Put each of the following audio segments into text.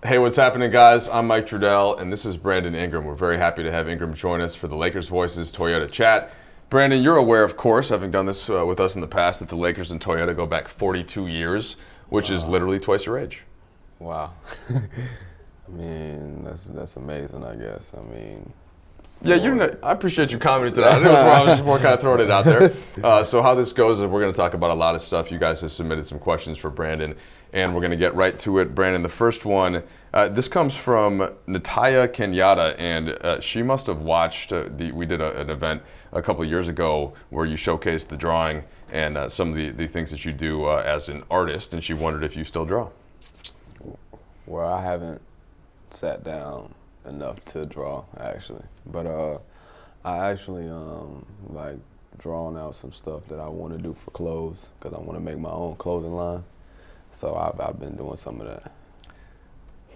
Hey, what's happening, guys? I'm Mike Trudell, and this is Brandon Ingram. We're very happy to have Ingram join us for the Lakers Voices Toyota Chat. Brandon, you're aware, of course, having done this with us in the past, that the Lakers and Toyota go back 42 years, which is literally twice your age. Wow. I mean, that's amazing, I guess. I mean, Yeah, I appreciate you commenting on it. I was just more kind of throwing it out there. So how this goes is we're going to talk about a lot of stuff. You guys have submitted some questions for Brandon, and we're going to get right to it. Brandon, the first one, this comes from Nataya Kenyatta, and she must have watched, we did an event a couple of years ago where you showcased the drawing and some of the things that you do as an artist, and she wondered if you still draw. well, I haven't sat down enough to draw actually, but I actually like drawing out some stuff that I want to do for clothes because I want to make my own clothing line. So I've been doing some of that.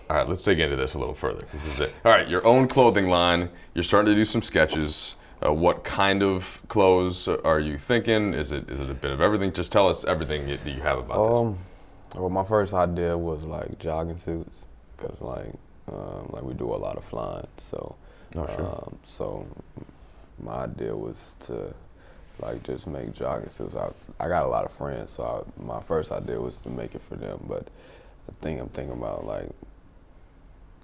All right, let's dig into this a little further. This is it. All right, your own clothing line. You're starting to do some sketches. What kind of clothes are you thinking? Is it a bit of everything? Just tell us everything that you have about Well, my first idea was like jogging suits because like we do a lot of flying. So this. Oh, sure. so my idea was to like just make jogging suits. I got a lot of friends, so my first idea was to make it for them. But I think I'm thinking about like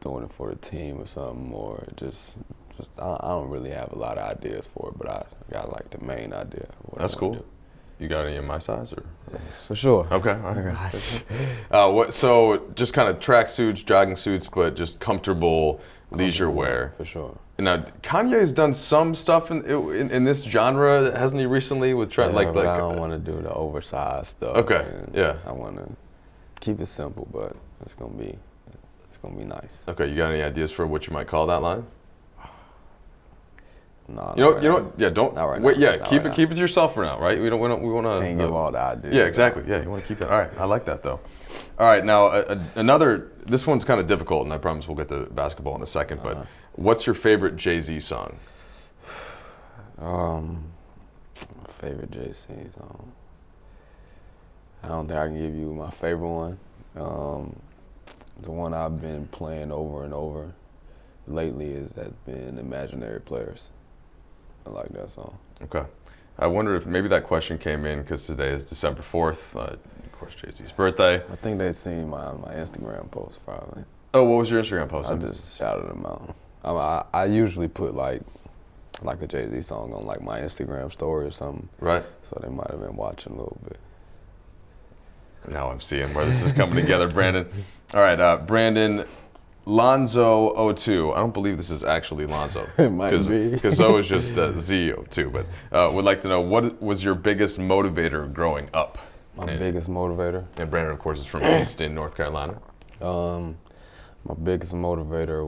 doing it for the team or something, or just I don't really have a lot of ideas for it, but I got like the main idea. Of what That's I wanna cool. do. You got any in my size or? For sure. Okay. All right. So just kind of track suits, jogging suits, but just comfortable leisure wear. For sure. Now Kanye's done some stuff in this genre, hasn't he? Recently with Yeah, but I don't want to do the oversized stuff. Okay, And yeah. I want to keep it simple, but it's gonna be nice. Okay, you got any ideas for what you might call that line? No, You know what? Yeah, don't Not right wait. now. Yeah, Not keep right it keep it to yourself for now, right? We want to. Can't give all the ideas. Yeah, exactly. Yeah, you want to keep that. All right, I like that though. All right, now another. This one's kind of difficult, and I promise we'll get to basketball in a second. But what's your favorite Jay-Z song? Favorite JC song. I don't think I can give you my favorite one. The one I've been playing over and over lately has been Imaginary Players. I like that song. Okay. I wonder if maybe that question came in because today is December 4th, of course, Jay-Z's birthday. I think they'd seen my Instagram post probably. Oh, what was your Instagram post? I just shouted them out. I usually put like a Jay-Z song on like my Instagram story or something. Right. So they might have been watching a little bit. Now I'm seeing where this is coming together, Brandon. All right, Brandon, Lonzo02. I don't believe this is actually Lonzo. It might be. Because O is just Z02. But would like to know, what was your biggest motivator growing up? My biggest motivator? And Brandon, of course, is from Kinston, North Carolina. My biggest motivators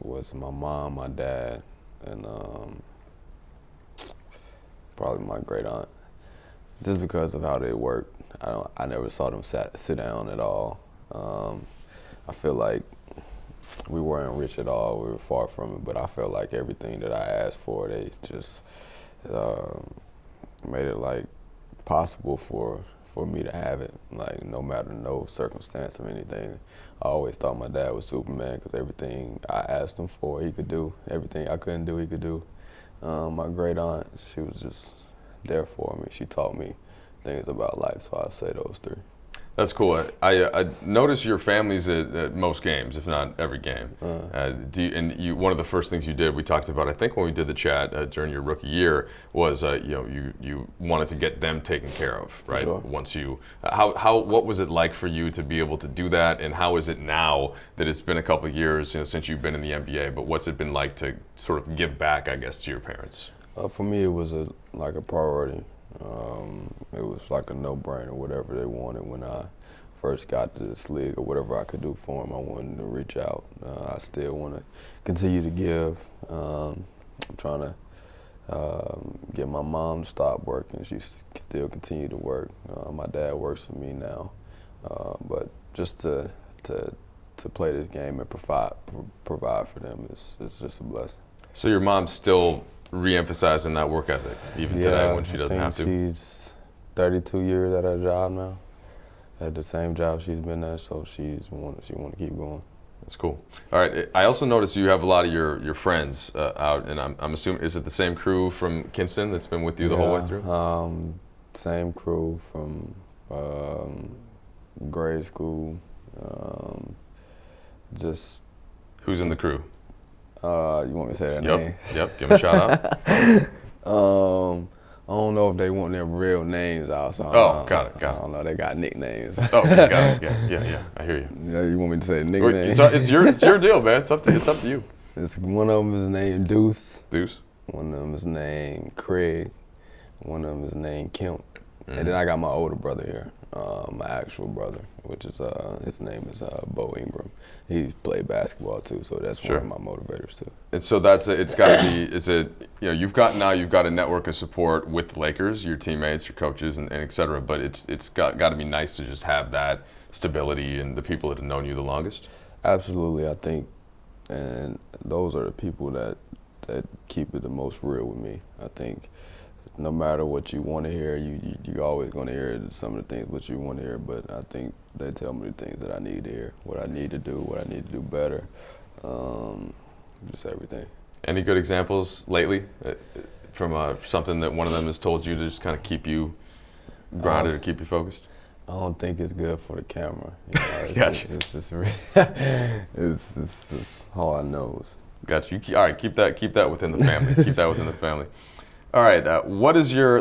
was my mom, my dad, and probably my great aunt. Just because of how they worked, I never saw them sit down at all. I feel like we weren't rich at all. We were far from it, but I felt like everything that I asked for, they just made it like possible for me to have it. Like no matter no circumstance of anything, I always thought my dad was Superman because everything I asked him for, he could do. Everything I couldn't do, he could do. My great aunt, she was just there for me. She taught me things about life, so I'd say those three. That's cool. I notice your family's at most games, if not every game. One of the first things you did, we talked about, I think when we did the chat during your rookie year, was you wanted to get them taken care of, right? Sure. Once what was it like for you to be able to do that, and how is it now that it's been a couple of years, since you've been in the NBA? But what's it been like to sort of give back, I guess, to your parents? For me, it was a priority. It was like a no-brainer. Whatever they wanted when I first got to this league, or whatever I could do for them, I wanted to reach out. I still want to continue to give. I'm trying to get my mom to stop working. She still continue to work. My dad works with me now, but just to play this game and provide for them is just a blessing. So your mom's still re-emphasizing that work ethic even today when she doesn't have to? She's 32 years at her job now. at the same job she's been at, so she want to keep going. That's cool. All right. I also noticed you have a lot of your friends out, and I'm assuming, is it the same crew from Kinston that's been with you the whole way through? Same crew from grade school. Just Who's in the crew? you want me to say that name? Yep. Give them a shout out. I don't know if they want their real names out. So got it. I don't know. They got nicknames. Oh, okay, got it. Yeah. I hear you. Yeah, you want me to say nicknames? It's your deal, man. It's up to you. One of them is named Deuce. Deuce. One of them is named Craig. One of them is named Kemp. And then I got my older brother here, my actual brother, which is his name is Bo Ingram. He played basketball too, so that's one of my motivators too. And so it's got to be, you've got a network of support with the Lakers, your teammates, your coaches, and et cetera. But it's got to be nice to just have that stability and the people that have known you the longest. Absolutely, I think, and those are the people that keep it the most real with me. I think no matter what you want to hear, you're always going to hear some of the things what you want to hear, but I think they tell me the things that I need to hear, what I need to do, what I need to do better, just everything. Any good examples lately from something that one of them has told you to just kind of keep you grounded or keep you focused? I don't think it's good for the camera. You know, Gotcha. It's hard nose. Gotcha. All right, keep that within the family. Keep that within the family. All right,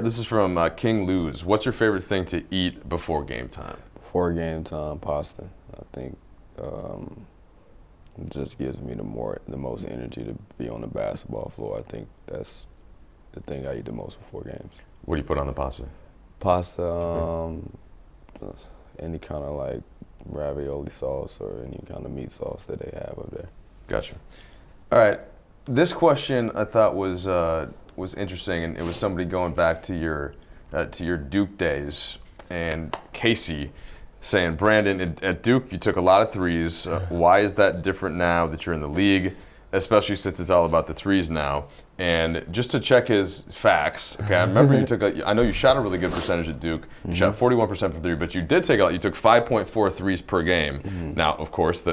this is from King Luz. What's your favorite thing to eat before game time? Before game time, pasta. I think it just gives me the most energy to be on the basketball floor. I think that's the thing I eat the most before games. What do you put on the pasta? Pasta, any kind of like ravioli sauce or any kind of meat sauce that they have up there. Gotcha. All right, this question I thought was interesting, and it was somebody going back to your Duke days, and Casey saying, Brandon, at Duke you took a lot of threes. Why is that different now that you're in the league, especially since it's all about the threes now? And just to check his facts, okay, I remember I know you shot a really good percentage at Duke. You shot 41% from three, but you took 5.4 threes per game. Now, of course,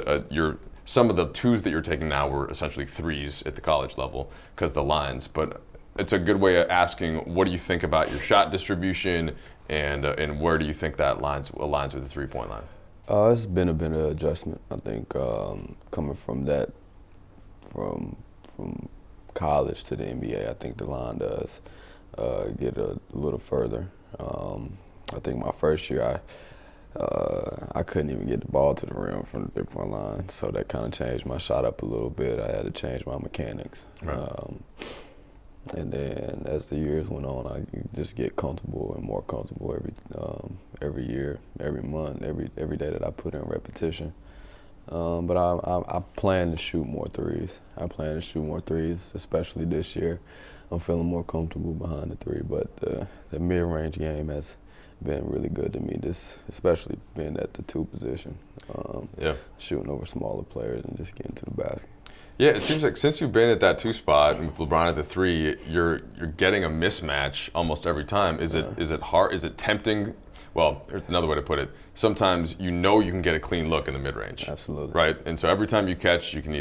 some of the twos that you're taking now were essentially threes at the college level because of the lines, but it's a good way of asking, what do you think about your shot distribution, and where do you think that aligns with the three-point line? It's been a bit of adjustment. I think coming from college to the NBA, I think the line does get a little further. I think my first year, I couldn't even get the ball to the rim from the three-point line, so that kind of changed my shot up a little bit. I had to change my mechanics. Right. And then as the years went on, I just get comfortable and more comfortable every year, every month, every day that I put in repetition. But I plan to shoot more threes. Especially this year. I'm feeling more comfortable behind the three, but the mid-range game has been really good to me, especially being at the two position, shooting over smaller players and just getting to the basket. Yeah, it seems like since you've been at that two spot and with LeBron at the three, you're getting a mismatch almost every time. Is it hard? Is it tempting? Well, there's another way to put it. Sometimes you can get a clean look in the mid-range. Absolutely. Right? And so every time you catch, you can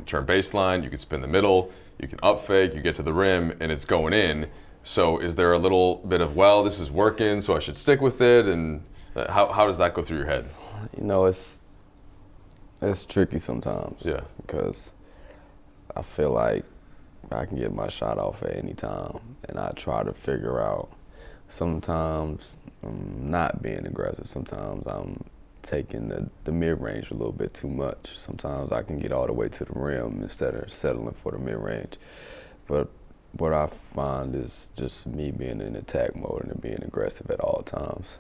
turn baseline, you can spin the middle, you can up fake, you get to the rim, and it's going in. So is there a little bit of, well, this is working, so I should stick with it? And how does that go through your head? You know, it's tricky sometimes. Yeah. Because I feel like I can get my shot off at any time, and I try to figure out. Sometimes I'm not being aggressive. Sometimes I'm taking the mid-range a little bit too much. Sometimes I can get all the way to the rim instead of settling for the mid-range. But what I find is just me being in attack mode and being aggressive at all times.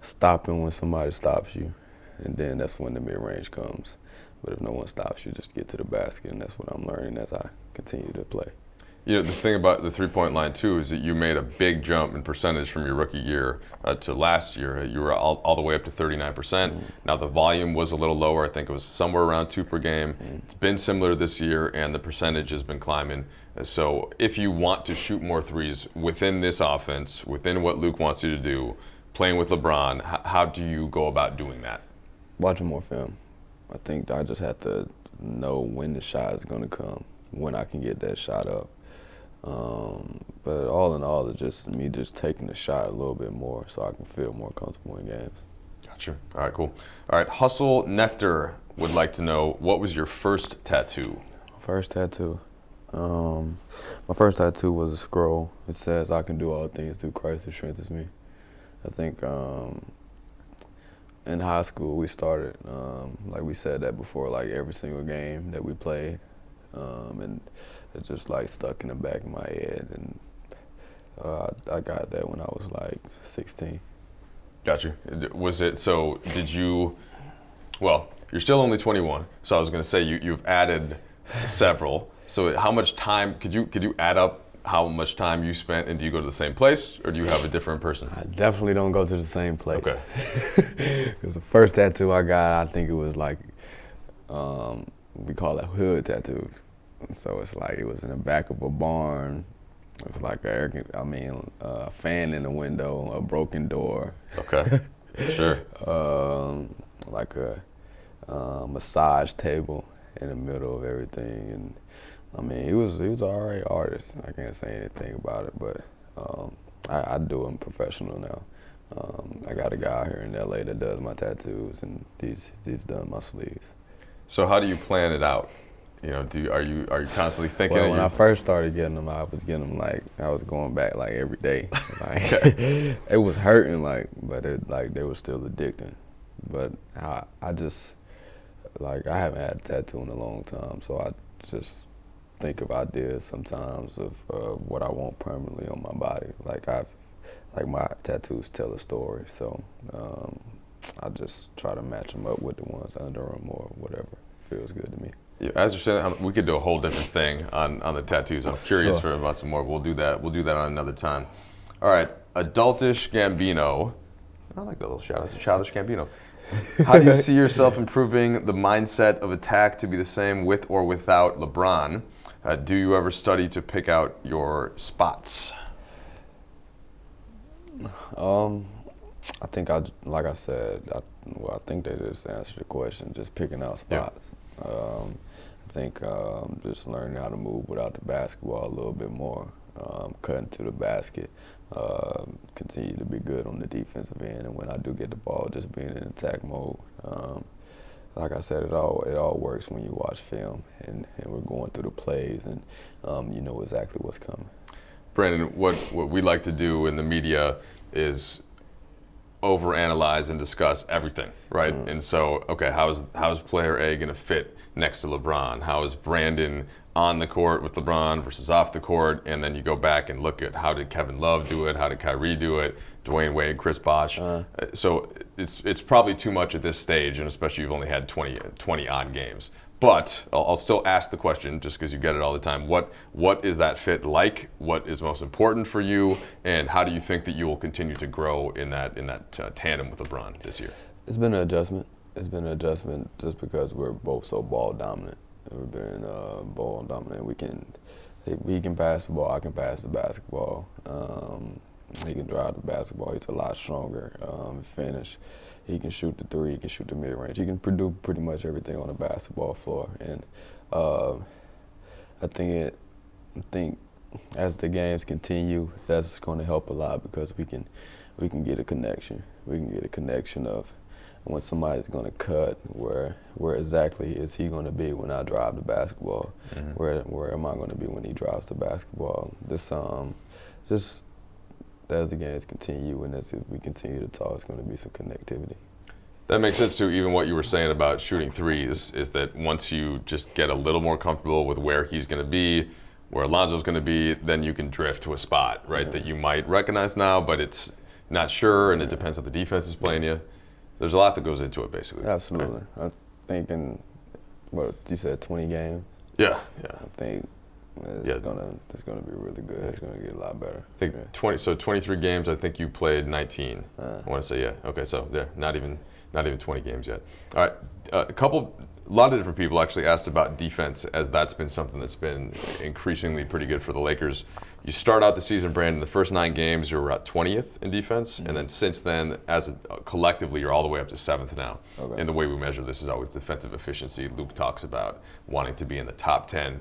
Stopping when somebody stops you, and then that's when the mid-range comes. But if no one stops you, just get to the basket, and that's what I'm learning as I continue to play. You know, the thing about the three-point line, too, is that you made a big jump in percentage from your rookie year to last year. You were all the way up to 39%. Now, the volume was a little lower. I think it was somewhere around 2 per game. It's been similar this year, and the percentage has been climbing. So if you want to shoot more threes within this offense, within what Luke wants you to do, playing with LeBron. How do you go about doing that? Watching more film. I think I just have to know when the shot is going to come, when I can get that shot up. But all in all, it's just me just taking the shot a little bit more so I can feel more comfortable in games. Gotcha. All right, cool. All right, Hustle Nectar would like to know, what was your first tattoo? First tattoo. My first tattoo was a scroll. It says, "I can do all things through Christ who strengthens me." I think in high school we started, like we said that before, like every single game that we played, and it just like stuck in the back of my head, and I got that when I was like 16. Gotcha. Was it, so did you, well, you're still only 21, so I was going to say you've added several. So how much time, could you add up how much time you spent, and do you go to the same place, or do you have a different person? I definitely don't go to the same place. Okay. Because the first tattoo I got, I think it was like, we call it hood tattoos. So it's like it was in the back of a barn. It was like a fan in the window, a broken door. Okay, sure. Like a massage table in the middle of everything, and I mean, he was an alright artist. I can't say anything about it, but I do him professional now. I got a guy out here in LA that does my tattoos, and he's done my sleeves. So how do you plan it out? You know, are you constantly thinking? Well, when I first started getting them, I was getting them like I was going back like every day. Like it was hurting, like, but they were still addicting. But I just like I haven't had a tattoo in a long time, so I just think of ideas sometimes of what I want permanently on my body. Like my tattoos tell a story, so I just try to match them up with the ones under them or whatever feels good to me. Yeah, as you're saying, we could do a whole different thing on the tattoos. I'm curious about some more. We'll do that on another time. All right, Adultish Gambino. I like that little shout out to Childish Gambino. How do you see yourself improving the mindset of attack to be the same with or without LeBron? Do you ever study to pick out your spots? I think like I said, I think they just answered the question, just picking out spots. Yeah. I think just learning how to move without the basketball a little bit more, cutting to the basket, continue to be good on the defensive end, and when I do get the ball, just being in attack mode. Like I said, it all works when you watch film, and we're going through the plays, and you know exactly what's coming. Brandon, what we like to do in the media is overanalyze and discuss everything, right? Mm. And so, okay, how's player A going to fit next to LeBron? How is Brandon on the court with LeBron versus off the court? And then you go back and look at how did Kevin Love do it? How did Kyrie do it? Dwayne Wade, Chris Bosh. So it's probably too much at this stage, and especially you've only had 20 odd games. But I'll still ask the question, just because you get it all the time. What is that fit like? What is most important for you? And how do you think that you will continue to grow in that tandem with LeBron this year? It's been an adjustment. It's been an adjustment just because we're both so ball dominant. We've been ball dominant. He can pass the ball. I can pass the basketball. He can drive the basketball. He's a lot stronger. Finish. He can shoot the three. He can shoot the mid range. He can do pretty much everything on the basketball floor. And I think as the games continue, that's going to help a lot because we can get a connection. We can get a connection of when somebody's going to cut, where exactly is he going to be when I drive the basketball? Mm-hmm. Where am I going to be when he drives the basketball? Just as the games continue and as we continue to talk, it's going to be some connectivity. That makes sense too. Even what you were saying about shooting threes is that once you just get a little more comfortable with where he's going to be, where Alonzo's going to be, then you can drift to a spot, right, that you might recognize now, but it's not sure, and it depends how the defense is playing you. There's a lot that goes into it, basically. Absolutely. Right? I'm thinking, what you said, 20 games? Yeah. I think it's gonna be really good. It's gonna get a lot better. I think 23 games. I think you played 19. I want to say, yeah. Okay, so yeah, not even Not even 20 games yet. All right, a lot of different people actually asked about defense, as that's been something that's been increasingly pretty good for the Lakers. You start out the season, Brandon, the first 9 games, you were at 20th in defense, and then since then, collectively, you're all the way up to 7th now. Okay. And the way we measure this is always defensive efficiency. Luke talks about wanting to be in the top 10.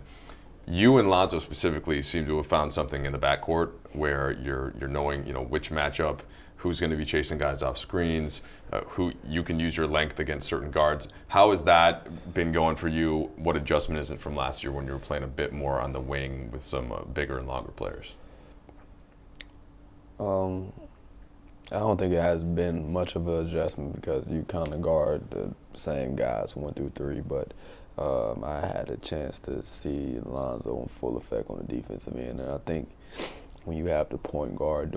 You and Lonzo specifically seem to have found something in the backcourt where you're knowing, which matchup, who's going to be chasing guys off screens, who you can use your length against certain guards. How has that been going for you? What adjustment is it from last year when you were playing a bit more on the wing with some bigger and longer players? I don't think it has been much of an adjustment because you kind of guard the same guys 1 through 3, but I had a chance to see Lonzo in full effect on the defensive end, and I think when you have the point guard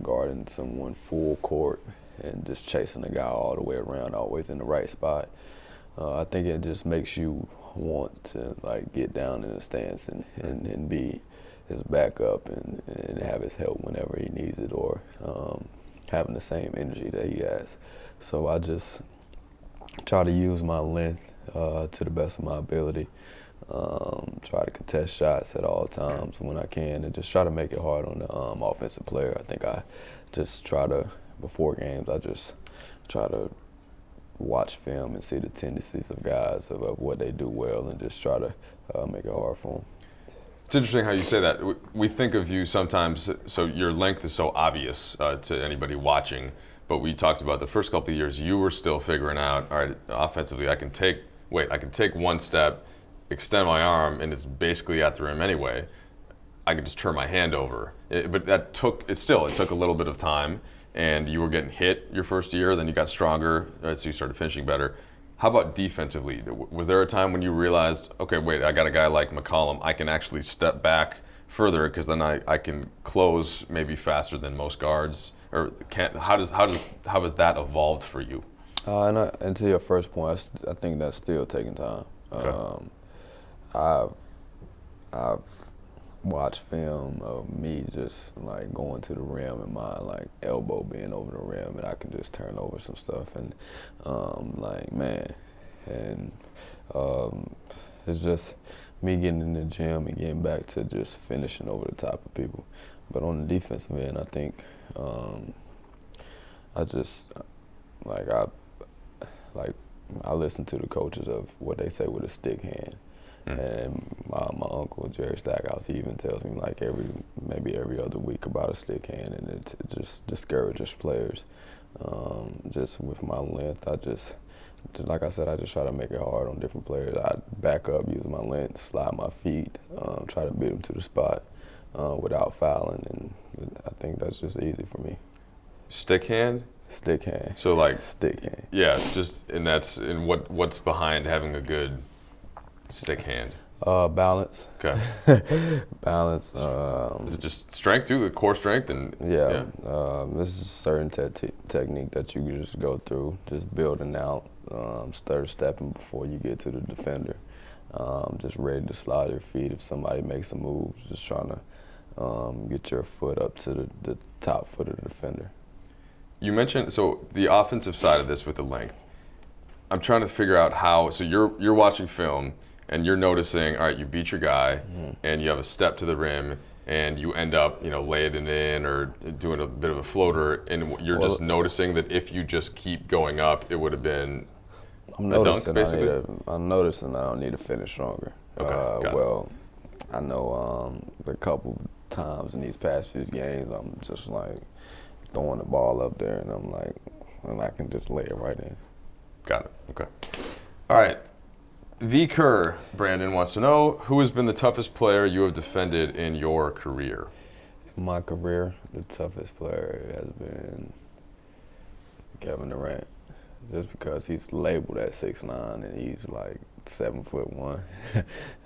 guarding someone full court and just chasing the guy all the way around, always in the right spot, I think it just makes you want to get down in the stance and be his backup and have his help whenever he needs it, or having the same energy that he has. So I just try to use my length to the best of my ability. Try to contest shots at all times when I can, and just try to make it hard on the offensive player. I think I just try to, before games, I just try to watch film and see the tendencies of guys, of what they do well, and just try to make it hard for them. It's interesting how you say that. We think of you sometimes, so your length is so obvious to anybody watching, but we talked about the first couple of years, you were still figuring out, all right, offensively, I can take one step, extend my arm, and it's basically at the rim anyway. I could just turn my hand over. But it took a little bit of time, and you were getting hit your first year, then you got stronger, right, so you started finishing better. How about defensively? Was there a time when you realized, okay, wait, I got a guy like McCollum, I can actually step back further because then I can close maybe faster than most guards? Or how has that evolved for you? And to your first point, I think that's still taking time. Okay. I've watched film of me just going to the rim and my elbow being over the rim, and I can just turn over some stuff, and it's just me getting in the gym and getting back to just finishing over the top of people. But on the defensive end, I think I listen to the coaches of what they say with a stick hand. And my uncle, Jerry Stackhouse, he even tells me maybe every other week about a stick hand, and it just discourages players. Just with my length, like I said, I just try to make it hard on different players. I back up, use my length, slide my feet, try to beat them to the spot without fouling, and I think that's just easy for me. Stick hand? Stick hand. So stick hand. Yeah, what's behind having a good stick hand? Balance. Okay. Balance. Is it just strength too, the core strength? Yeah. This is a certain technique that you can just go through, just building out, stutter stepping before you get to the defender. Just ready to slide your feet if somebody makes a move, just trying to get your foot up to the top foot of the defender. You mentioned, so the offensive side of this with the length, I'm trying to figure out how, so you're watching film and you're noticing, all right, you beat your guy and you have a step to the rim and you end up, laying it in or doing a bit of a floater, and you're just noticing that if you just keep going up, it would have been a dunk, basically? I'm noticing I don't need to finish stronger. Okay, well, I know a couple times in these past few games, I'm just throwing the ball up there, and I can just lay it right in. Got it. Okay. All right. V. Kerr, Brandon wants to know, who has been the toughest player you have defended in your career? In my career, the toughest player has been Kevin Durant, just because he's labeled at 6'9" and he's 7'1".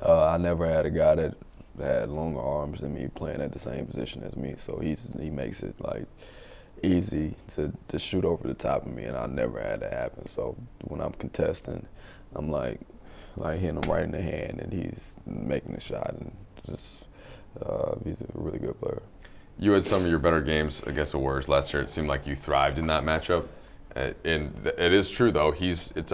I never had a guy that had longer arms than me playing at the same position as me, so he makes it easy to shoot over the top of me, and I never had that happen. So when I'm contesting, I'm hitting him right in the hand, and he's making the shot, and just he's a really good player. You had some of your better games against the Warriors last year. It seemed like you thrived in that matchup. And it is true though.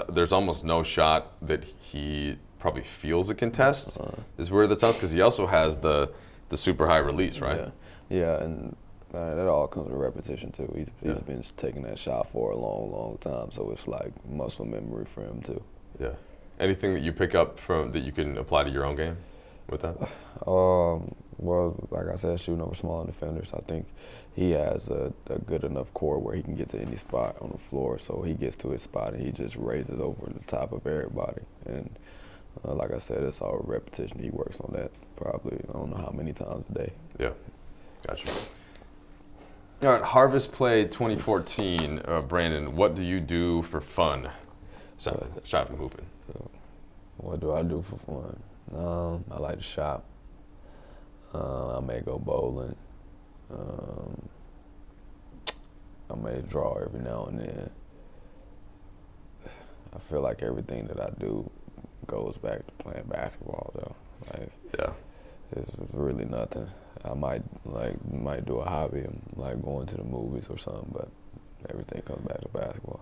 There's almost no shot that he probably feels a contest. Is where that sounds, because he also has the super high release, right? Yeah, and that all comes with repetition too. He's been taking that shot for a long time, so it's like muscle memory for him too. Yeah. Anything that you pick up from that you can apply to your own game with that? Well, like I said, shooting over smaller defenders, I think he has a good enough core where he can get to any spot on the floor. So he gets to his spot and he just raises over the top of everybody. And like I said, it's all repetition. He works on that probably, I don't know how many times a day. Yeah, gotcha. All right, Harvest Play 2014, Brandon, what do you do for fun? Shot from hooping. What do I do for fun? I like to shop. I may go bowling. I may draw every now and then. I feel like everything that I do goes back to playing basketball, though. Like, yeah, it's really nothing. I might do a hobby, like going to the movies or something, but everything comes back to basketball.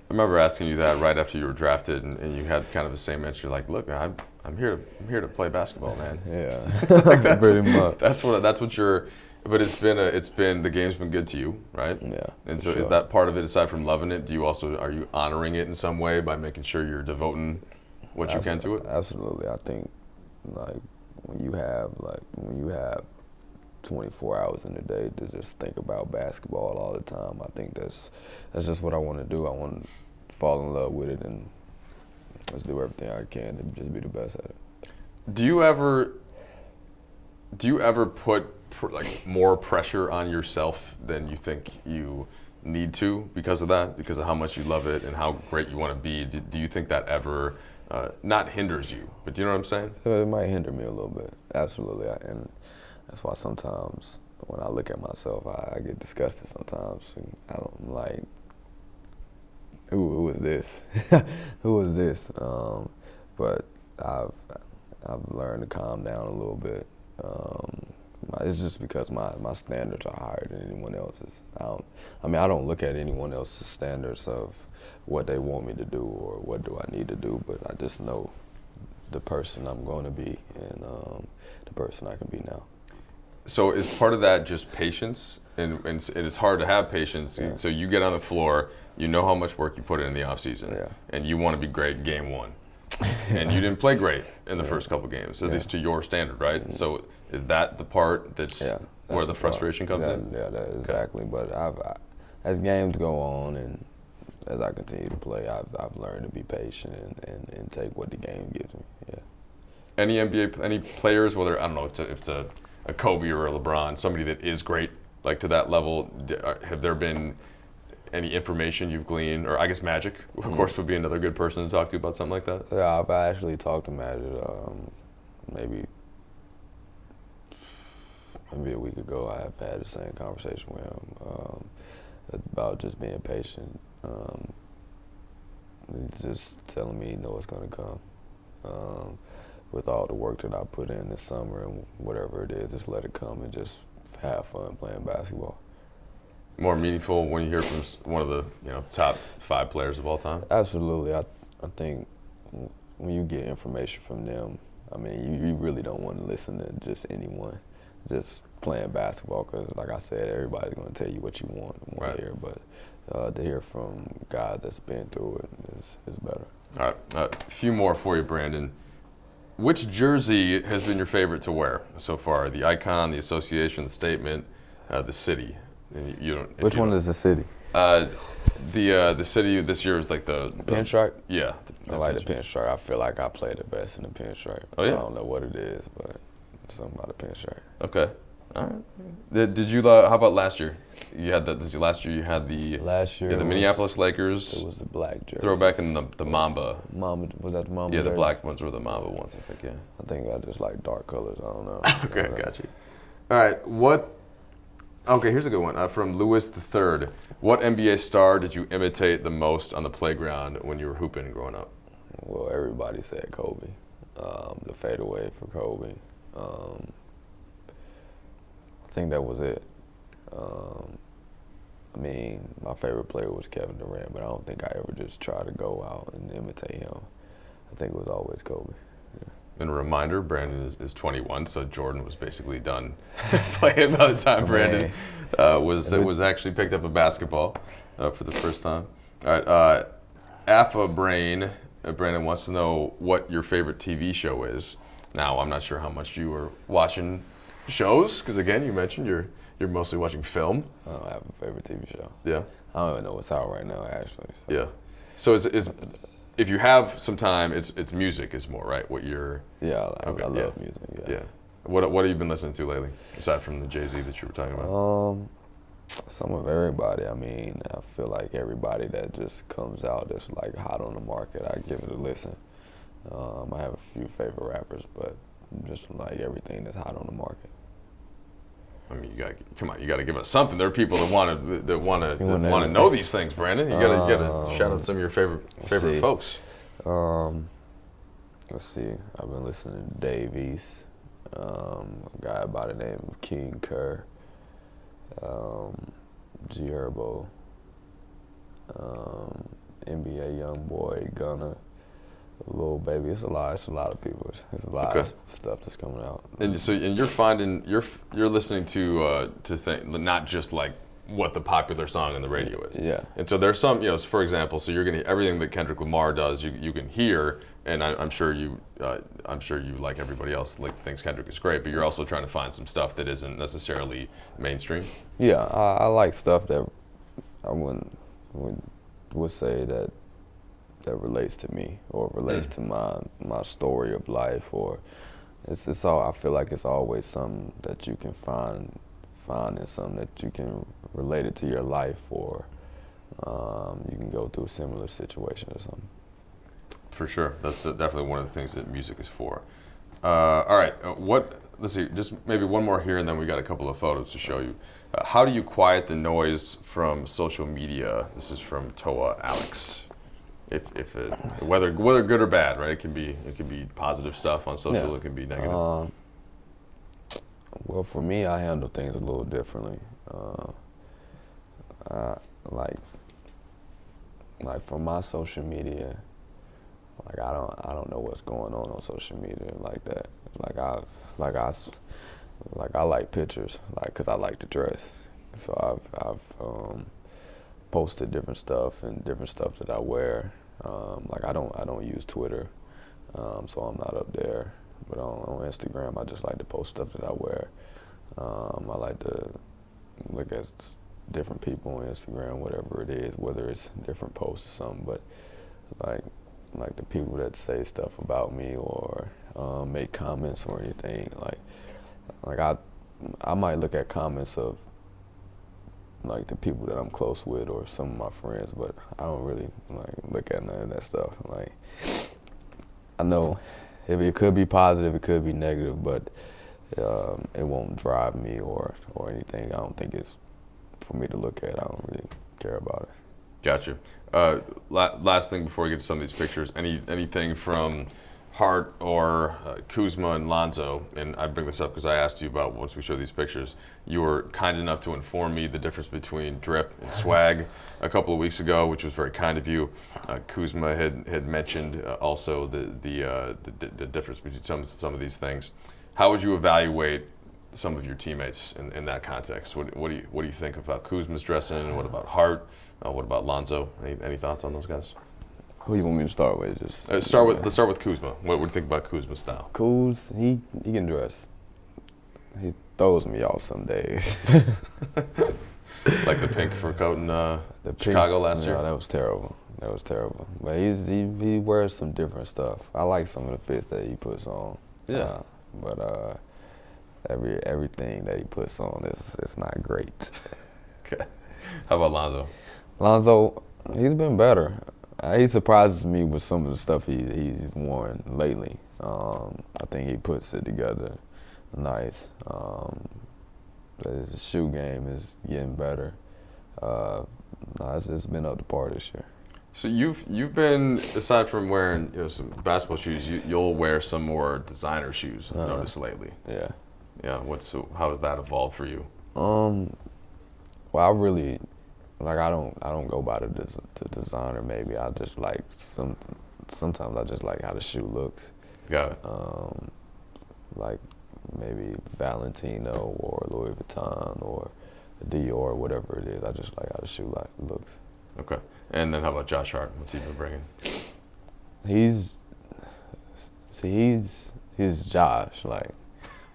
I remember asking you that right after you were drafted, and you had kind of the same answer. You're like, "Look, I'm here to play basketball, man." Yeah, like pretty much. That's what you're. But it's been the game's been good to you, right? Yeah. And so sure. Is that part of it? Aside from loving it, are you honoring it in some way by making sure you're devoting what you can to it? Absolutely. I think like when you have 24 hours in a day to just think about basketball all the time, I think that's just what I want to do. I want to fall in love with it and just do everything I can to just be the best at it. Do you ever put like more pressure on yourself than you think you need to because of that, because of how much you love it and how great you want to be? Do you think that ever not hinders you, but do you know what I'm saying? It might hinder me a little bit, absolutely, and that's why sometimes when I look at myself, I get disgusted sometimes. I'm like, who is this? Who is this? But I've learned to calm down a little bit. It's just because my standards are higher than anyone else's. I don't look at anyone else's standards of what they want me to do or what do I need to do, but I just know the person I'm going to be and the person I can be now. So is part of that just patience? And it's hard to have patience. Yeah. So you get on the floor, you know how much work you put in the off season, Yeah. and you want to be great game one. And you didn't play great in the first couple games, at least to your standard, right? Mm-hmm. So is that the part that's where the frustration comes in? Yeah, exactly. Okay. But as games go on and as I continue to play, I've learned to be patient and take what the game gives me. Yeah. Any players, whether I don't know if it's a Kobe or a LeBron, somebody that is great, like to that level, have there been any information you've gleaned, or I guess Magic, of course, would be another good person to talk to about something like that? Yeah, I've actually talked to Magic maybe a week ago. I have had the same conversation with him about just being patient. Just telling me, what's going to come. With all the work that I put in this summer and whatever it is, just let it come and just have fun playing basketball. More meaningful when you hear from one of the top 5 players of all time? Absolutely. I think when you get information from them, I mean, you really don't want to listen to just anyone just playing basketball because, like I said, everybody's going to tell you what you want to hear. But to hear from guys that's been through it is better. All right. A few more for you, Brandon. Which jersey has been your favorite to wear so far? The icon, the association, the statement, the city? And Which one is the city? The city this year is like the pinstripe. Yeah, I like the pinstripe. I feel like I play the best in the pinstripe. Oh yeah. I don't know what it is, but something about the pinstripe. Okay. All right. Did you? How about last year? You had last year. You had the Minneapolis Lakers. It was the black jersey. Throwback in the Mamba. Mamba, was that the Mamba? Yeah, jersey? the black ones were the Mamba ones. I think. Yeah. I think I just like dark colors. I don't know. Okay, got you. All right. Okay, here's a good one from Lewis III. What NBA star did you imitate the most on the playground when you were hooping growing up? Well, everybody said Kobe. The fadeaway for Kobe. I think that was it. I mean, my favorite player was Kevin Durant, but I don't think I ever just tried to go out and imitate him. I think it was always Kobe. And a reminder, Brandon is 21, so Jordan was basically done playing by the time Brandon was actually picked up a basketball for the first time. All right, Alpha Brain, Brandon wants to know what your favorite TV show is. Now, I'm not sure how much you were watching shows, because again, you mentioned you're mostly watching film. I don't have a favorite TV show. Yeah. I don't even know what's out right now, actually. So. Yeah. So if you have some time, it's music is more, right? What you're. Yeah, I love music. Yeah. What have you been listening to lately, aside from the Jay-Z that you were talking about? Some of everybody. I mean, I feel like everybody that just comes out that's like hot on the market, I give it a listen. I have a few favorite rappers, but just like everything that's hot on the market. I mean, you gotta give us something. There are people that want to know these things, Brandon. You gotta shout out some of your favorite folks. Let's see. I've been listening to Dave East, a guy by the name of King Kerr, G Herbo, NBA YoungBoy, Gunna, Lil Baby. It's a lot of people. It's a lot of stuff that's coming out. And so, you're finding you're listening to things, not just like what the popular song on the radio is. Yeah. And so there's some, for example, so you're gonna everything that Kendrick Lamar does, you can hear, and I'm sure you like everybody else thinks Kendrick is great, but you're also trying to find some stuff that isn't necessarily mainstream. Yeah, I like stuff that I would say that relates to me or relates to my story of life, or it's all. I feel like it's always something that you can find in something that you can relate it to your life, or you can go through a similar situation or something. For sure, that's definitely one of the things that music is for. All right, let's see, just maybe one more here, and then we got a couple of photos to show you. How do you quiet the noise from social media? This is from Toa Alex. Whether good or bad, right? It can be positive stuff on social. Yeah. It can be negative. Well, for me, I handle things a little differently. Like for my social media, like I don't know what's going on social media like that. I like pictures, like, 'cause I like to dress. So I've posted different stuff and different stuff that I wear. Like I don't use Twitter, so I'm not up there. But on Instagram, I just like to post stuff that I wear. I like to look at different people on Instagram, whatever it is, whether it's different posts or something. But like the people that say stuff about me or make comments or anything, like I might look at comments of like the people that I'm close with or some of my friends, but I don't really look at none of that stuff. Like I know if it could be positive, it could be negative, but it won't drive me or anything. I don't think it's for me to look at. I don't really care about it. Gotcha. Last thing before we get to some of these pictures, anything from Hart or Kuzma and Lonzo, and I bring this up because I asked you about once we show these pictures, you were kind enough to inform me the difference between drip and swag a couple of weeks ago, which was very kind of you. Kuzma had mentioned also the difference between some of these things. How would you evaluate some of your teammates in that context? What do you think about Kuzma's dressing? What about Hart? What about Lonzo? Any thoughts on those guys? Who you want me to start with? Let's start with Kuzma. What do you think about Kuzma's style? Kuz, he can dress. He throws me off some days. Like the pink fur coat in Chicago last year? No, that was terrible. But he wears some different stuff. I like some of the fits that he puts on. Yeah. But everything that he puts on is not great. Okay. How about Lonzo? Lonzo, he's been better. He surprises me with some of the stuff he's worn lately. I think he puts it together nice. His shoe game is getting better. It's been up to par this year. So you've been, aside from wearing some basketball shoes, you'll wear some more designer shoes. I've noticed lately. Yeah. Yeah. How has that evolved for you? Well, I really like I don't go by the designer. Maybe I just like sometimes I just like how the shoe looks. Got it. Like maybe Valentino or Louis Vuitton or Dior, whatever it is. I just like how the shoe looks. Okay. And then how about Josh Hart? What's he been bringing? He's Josh. Like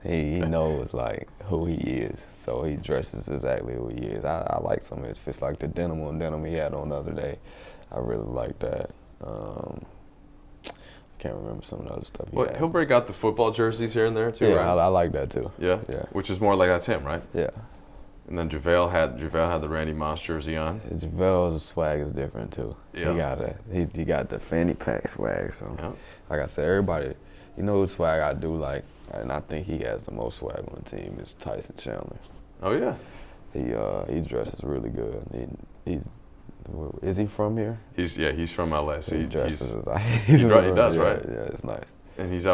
he knows like who he is, so he dresses exactly who he is. I like some of his fits, like the denim on denim he had on the other day. I really like that. Can't remember some of the other stuff he had. He'll break out the football jerseys here and there too, Yeah, right? I like that too. Yeah? Yeah. Which is more like that's him, right? Yeah. And then JaVale had the Randy Moss jersey on. JaVale's swag is different too. Yeah. He got the fanny pack swag. So, Yeah. like I said, everybody, you know, whose swag I do like, and I think he has the most swag on the team is Tyson Chandler. Oh yeah. He dresses really good. Is he from here? He's from LA, so he dresses he does, yeah, right? Yeah, it's nice. And he's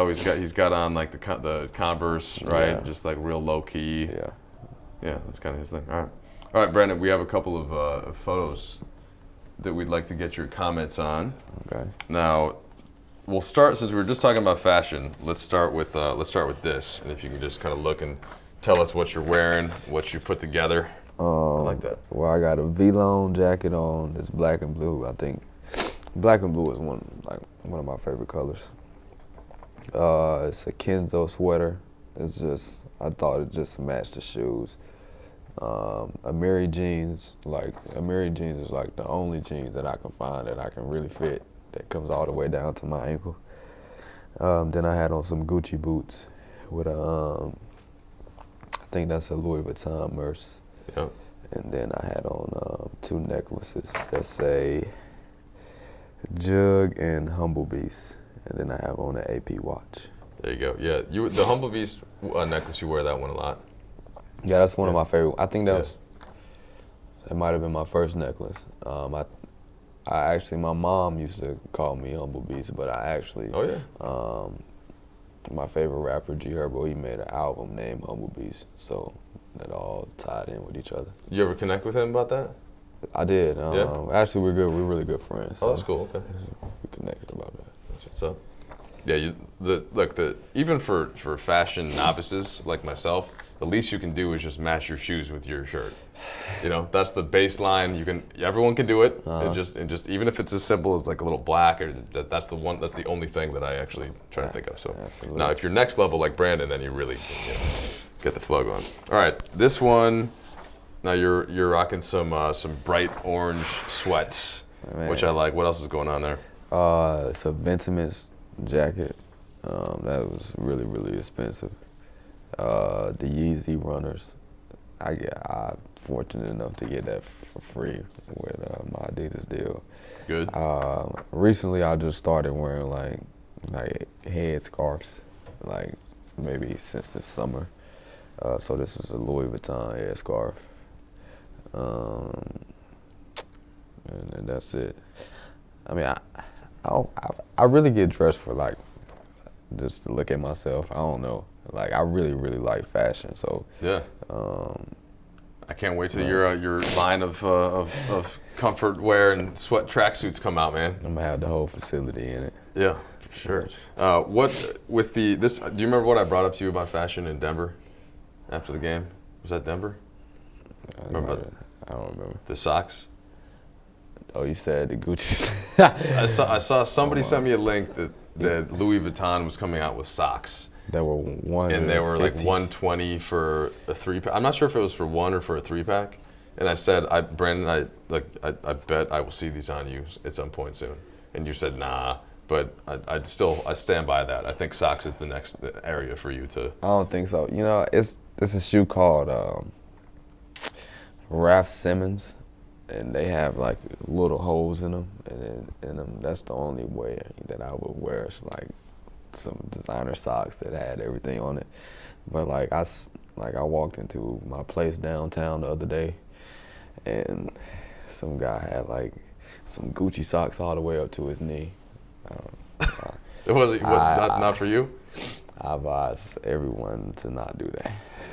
got on like the Converse, right? Yeah. Just like real low key. Yeah. Yeah, that's kind of his thing. All right, Brandon. We have a couple of photos that we'd like to get your comments on. Okay. Now, we'll start since we were just talking about fashion. Let's start with this, and if you can just kind of look and tell us what you're wearing, what you put together. I like that. Well, I got a V-Lone jacket on. It's black and blue. I think black and blue is one of my favorite colors. It's a Kenzo sweater. I thought it just matched the shoes. Amiri jeans. Amiri jeans is like the only jeans that I can find that I can really fit that comes all the way down to my ankle. Then I had on some Gucci boots with I think that's a Louis Vuitton Merce. Yep. And then I had on 2 necklaces that say Jug and Humble Beast. And then I have on an AP watch. There you go. Yeah, the Humble Beast necklace, you wear that one a lot. Yeah, that's one of my favorite. I think that might have been my first necklace. I actually, my mom used to call me Humble Beast, but I actually, my favorite rapper, G Herbo, he made an album named Humble Beast, so that all tied in with each other. You ever connect with him about that? I did. Yeah? Actually, we're good. We're really good friends. Oh, that's cool. Okay. We connected about that. That's what's up. Yeah, even for fashion novices like myself, the least you can do is just match your shoes with your shirt. You know, that's the baseline. Everyone can do it. And just even if it's as simple as like a little black, or that's the only thing that I actually try to think of. So absolutely. Now, if you're next level like Brandon, then you really get the flow going. All right, this one. Now you're rocking some bright orange sweats, which I like. What else is going on there? It's a Ventiments jacket. That was really, really expensive. The Yeezy runners. I'm fortunate enough to get that for free with my Adidas deal. Good. Recently, I just started wearing like head scarves, like maybe since this summer. So this is a Louis Vuitton head scarf. And that's it. I mean, I really get dressed for like just to look at myself. I don't know. Like I really, really like fashion. So yeah. I can't wait till your line of comfort wear and sweat tracksuits come out, man. I'm gonna have the whole facility in it. Yeah, for sure. What with this? Do you remember what I brought up to you about fashion in Denver after the game? Was that Denver? I don't remember. The socks? Oh, you said the Gucci. I saw somebody sent me a link that Louis Vuitton was coming out with socks. That were one. And they were like $120 for a 3-pack. I'm not sure if it was for one or for a 3-pack. And I said, Brandon, I bet I will see these on you at some point soon. And you said, nah. But I stand by that. I think socks is the next area for you to. I don't think so. You know, it's a shoe called Raf Simons, and they have like little holes in them, and that's the only way that I would wear like some designer socks that had everything on it. But like I walked into my place downtown the other day, and some guy had like some Gucci socks all the way up to his knee. It wasn't not for you. I advise everyone to not do that.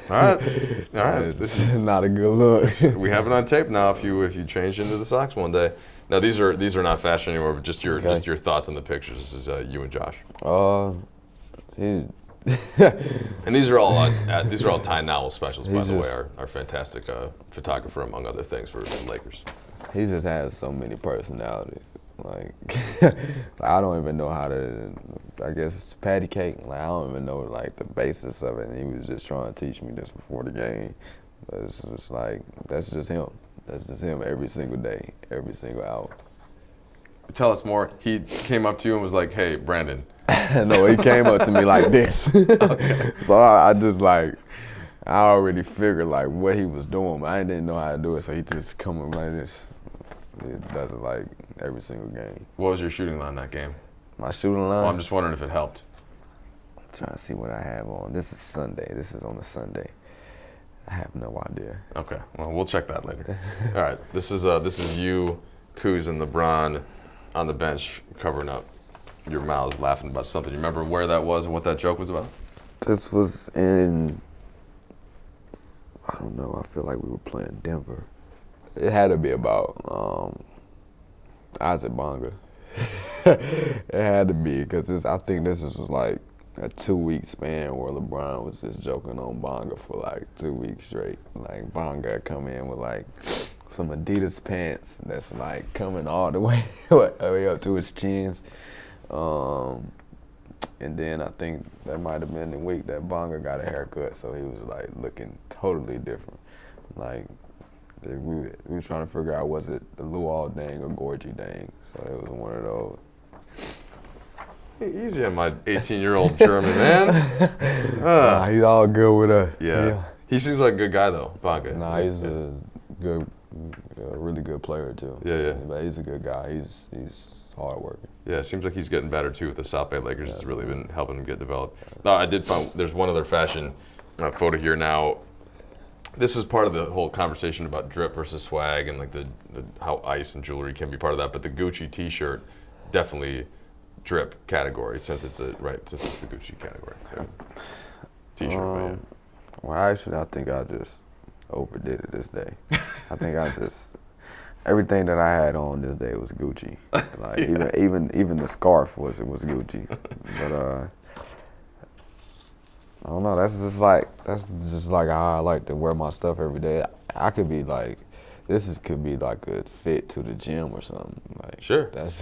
All right. All right. It's not a good look. We have it on tape now. If you change into the Sox one day. Now these are not fashion anymore, but just your thoughts on the pictures. This is you and Josh. He, and these are all Ty Nowell specials, by the way. Our fantastic photographer, among other things, for the Lakers. He just has so many personalities. Like I don't even know how to. I guess it's patty cake. Like I don't even know like the basis of it. And he was just trying to teach me this before the game. But it's just like that's just him. That's just him every single day, every single hour. Tell us more. He came up to you and was like, "Hey, Brandon." No, he came up to me like this. Okay. So I just like, I already figured like what he was doing, but I didn't know how to do it. So he just come up like this. He does it like every single game. What was your shooting line that game? My shooting line? Well, I'm just wondering if it helped. I'm trying to see what I have on. This is Sunday. This is on a Sunday. I have no idea. Okay. Well, we'll check that later. All right. This is you, Kuz, and LeBron on the bench covering up your mouths, laughing about something. You remember where that was and what that joke was about? This was in, I don't know, I feel like we were playing Denver. It had to be about Isaac Bonga. It had to be, because I think this was like a 2-week span where LeBron was just joking on Bonga for like 2 weeks straight. Like Bonga come in with like some Adidas pants that's like coming all the way up to his chins. And then I think that might have been the week that Bonga got a haircut, so he was like looking totally different. Like we were trying to figure out, was it the Luol Deng or Gorgie Deng? So it was one of those. Easy on my 18-year-old German man. He's all good with us. Yeah. He seems like a good guy though, Bonga. Nah, he's a really good player too. Yeah. But he's a good guy. He's hard working. Yeah, it seems like he's getting better too with the South Bay Lakers. It's really been helping him get developed. No, I did find there's one other fashion photo here now. This is part of the whole conversation about drip versus swag and like the how ice and jewelry can be part of that. But the Gucci T-shirt definitely drip category since it's the Gucci category. Yeah. T-shirt. Well, actually, I think I just overdid it this day. I think everything that I had on this day was Gucci. Like even the scarf was Gucci. But I don't know. That's just like how I like to wear my stuff every day. I could be like, could be like a fit to the gym or something. Like sure. That's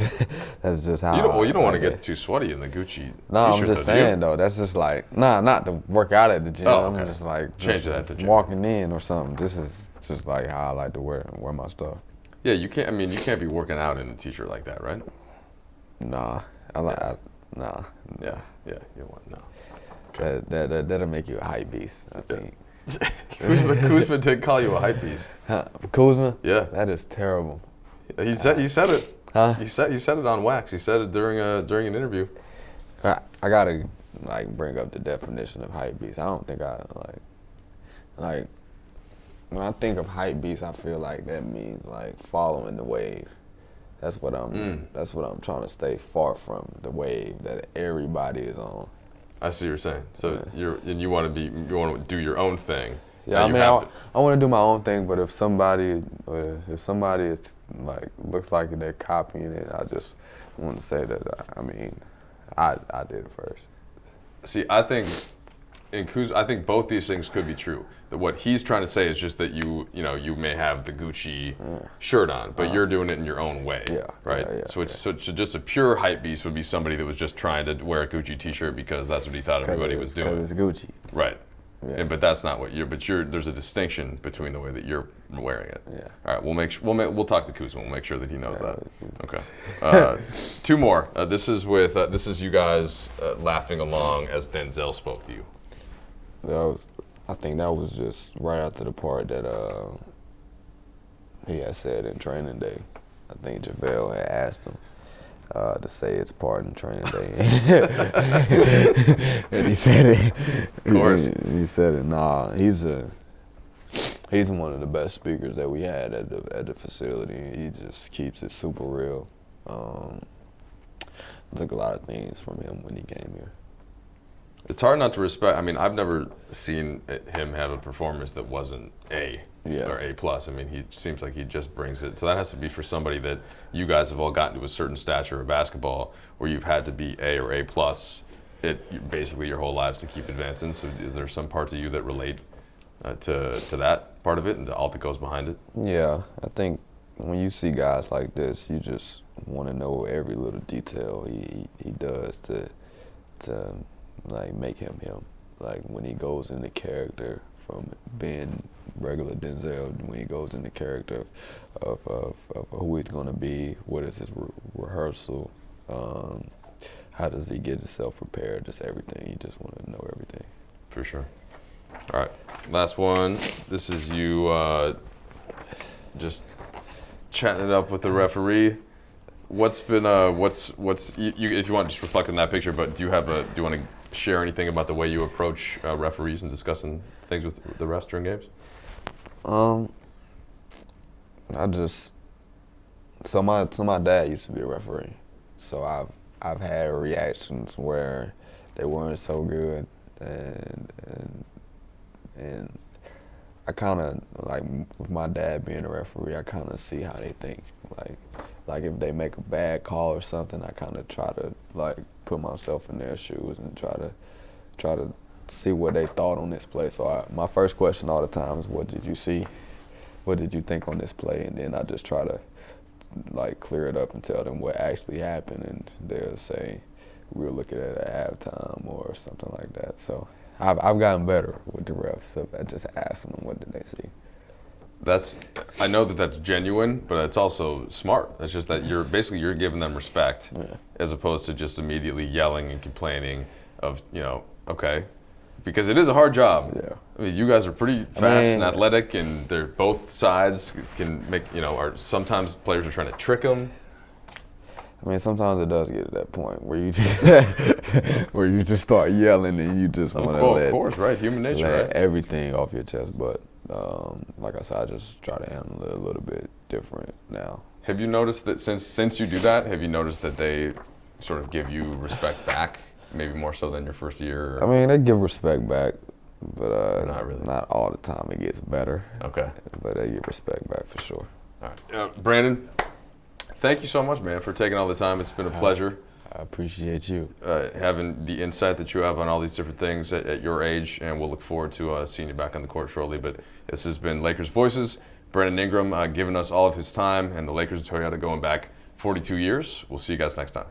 just how. You don't want to get too sweaty in the Gucci. No, I'm just saying though. That's just like not to work out at the gym. Oh, okay. I'm just like change that at the gym. Walking in or something. This is just like how I like to wear my stuff. Yeah, you can't. I mean, you can't be working out in a t-shirt like that, right? Nah, nah. Yeah, you want no. Okay. That'll make you a hype beast, I think. Kuzma did call you a hype beast. Huh? Kuzma? Yeah. That is terrible. He said it. Huh? He said it on wax. He said it during an interview. I gotta like bring up the definition of hype beast. I don't think I like when I think of hype beast, I feel like that means like following the wave. That's what I'm trying to stay far from, the wave that everybody is on. I see what you're saying. So you want to do your own thing. Yeah, I mean, I want to do my own thing, but if somebody is like looks like they're copying it, I just want to say that I did it first. See, I think I think both these things could be true. That what he's trying to say is just that you may have the Gucci shirt on, but you're doing it in your own way. Yeah. Right. Yeah, So just a pure hype beast would be somebody that was just trying to wear a Gucci T-shirt because that's what he thought everybody was doing. Because it's Gucci. Right. Yeah. But that's not what you're. But there's a distinction between the way that you're wearing it. Yeah. All right. We'll talk to Kuzma. We'll make sure that he knows that. Okay. Two more. This is you guys laughing along as Denzel spoke to you. I think that was just right after the part that he had said in training day. I think JaVale had asked him to say his part in training day. And he said it. Of course. He said it. Nah, he's one of the best speakers that we had at the facility. He just keeps it super real. Took a lot of things from him when he came here. It's hard not to respect. I mean, I've never seen him have a performance that wasn't A or A plus. I mean, he seems like he just brings it. So that has to be for somebody that you guys have all gotten to a certain stature of basketball where you've had to be A or A plus basically your whole lives to keep advancing. So is there some parts of you that relate to that part of it and all that goes behind it? Yeah, I think when you see guys like this, you just want to know every little detail he does to like make him him. Like when he goes into character from being regular Denzel, when he goes into character of who he's going to be, what is his rehearsal, how does he get himself prepared, just everything. You just want to know everything. For sure. All right, last one. This is you just chatting it up with the referee. What's been you if you want to just reflect on that picture, but do you want to share anything about the way you approach referees and discussing things with the refs during games? My dad used to be a referee, so I've had reactions where they weren't so good, and I kind of like with my dad being a referee, I kind of see how they think. Like if they make a bad call or something, I kind of try to like put myself in their shoes and try to see what they thought on this play. So my first question all the time is, what did you see? What did you think on this play? And then I just try to like clear it up and tell them what actually happened, and they'll say we'll look at it at halftime or something like that. So I've gotten better with the refs. So I just asking them what did they see. I know that's genuine, but it's also smart. It's just that you're giving them respect, as opposed to just immediately yelling and complaining of, okay, because it is a hard job. Yeah. I mean, you guys are pretty fast and athletic, and they're both sides can make, sometimes players are trying to trick them. I mean, sometimes it does get to that point where you just where you just start yelling and you just want to of course, right? Human nature, let right? everything off your chest. But like I said, I just try to handle it a little bit different now. Have you noticed that since you do that, have you noticed that they sort of give you respect back, maybe more so than your first year? I mean, they give respect back, but not really. Not all the time. It gets better. Okay. But they give respect back for sure. All right, Brandon. Thank you so much, man, for taking all the time. It's been a pleasure. I appreciate you. Having the insight that you have on all these different things at your age, and we'll look forward to seeing you back on the court shortly. But this has been Lakers Voices. Brandon Ingram giving us all of his time, and the Lakers and Toyota going back 42 years. We'll see you guys next time.